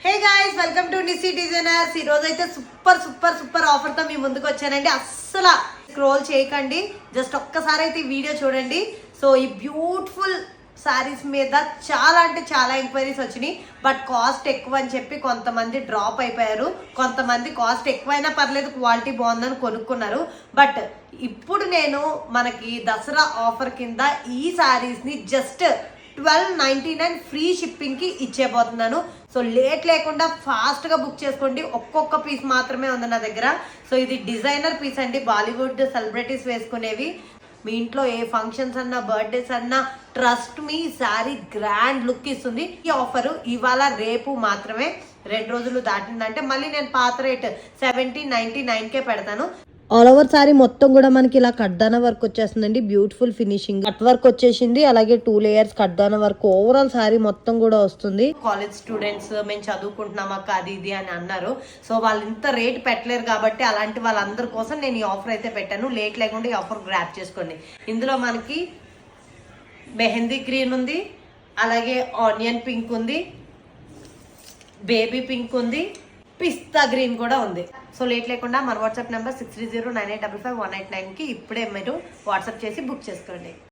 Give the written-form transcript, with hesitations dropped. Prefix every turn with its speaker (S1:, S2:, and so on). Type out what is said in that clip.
S1: Hey guys, welcome to నిసి designers. ఈ రోజు అయితే సూపర్ సూపర్ సూపర్ ఆఫర్ తో మీ ముందుకు వచ్చానండి. అస్సలు స్క్రోల్ చేయకండి, జస్ట్ ఒక్కసారి అయితే ఈ వీడియో చూడండి. సో ఈ బ్యూటిఫుల్ సారీస్ మీద చాలా అంటే చాలా ఎంక్వైరీస్ వచ్చినాయి. బట్ కాస్ట్ ఎక్కువ అని చెప్పి కొంతమంది డ్రాప్ అయిపోయారు, కొంతమంది కాస్ట్ ఎక్కువైనా పర్లేదు క్వాలిటీ బాగుందని కొనుక్కున్నారు. బట్ ఇప్పుడు నేను మనకి దసరా ఆఫర్ కింద ఈ సారీస్ని జస్ట్ 1299 ఫ్రీ షిప్పింగ్కి ఇచ్చేపోతున్నాను. సో లేట్ లేకుండా ఫాస్ట్గా బుక్ చేసుకోండి. ఒక్కొక్క పీస్ మాత్రమే ఉంది నా దగ్గర. సో ఇది డిజైనర్ పీస్ అండి, బాలీవుడ్ సెలబ్రిటీస్ వేసుకునేవి. మీ ఇంట్లో ఏ ఫంక్షన్స్ అన్నా బర్త్డేస్ అన్నా trust me, sari grand look ఇస్తుంది. ఈ ఆఫర్ ఇవాళ రేపు మాత్రమే, 2 రోజులు దాటిందంటే మళ్ళీ నేను పాత రేట్ 1799కే పెడతాను. ఆల్ ఓవర్ సారీ మొత్తం కూడా మనకి ఇలా కడ్దాన వర్క్ వచ్చేస్తుందండి. బ్యూటిఫుల్ ఫినిషింగ్ కట్ వర్క్ వచ్చేసింది, అలాగే 2 లేయర్స్ కడ్దాన వర్క్. ఓవరాల్ సారీ మొత్తం కూడా వస్తుంది. కాలేజ్ స్టూడెంట్స్ మేము చదువుకుంటున్నాం అక్క అది ఇది అని అన్నారు. సో వాళ్ళు ఇంత రేట్ పెట్టలేరు కాబట్టి అలాంటి వాళ్ళందరి కోసం నేను ఈ ఆఫర్ అయితే పెట్టాను. లేట్ లేకుండా ఈ ఆఫర్ గ్రాప్ చేసుకోండి. ఇందులో మనకి మెహందీ గ్రీన్ ఉంది, అలాగే ఆనియన్ పింక్ ఉంది, బేబీ పింక్ ఉంది, పిస్తా గ్రీన్ కూడా ఉంది. సో లేట్ లేకుండా మన వాట్సాప్ నెంబర్ 6309855189కి ఇప్పుడే మీరు వాట్సాప్ చేసి బుక్ చేసుకోండి.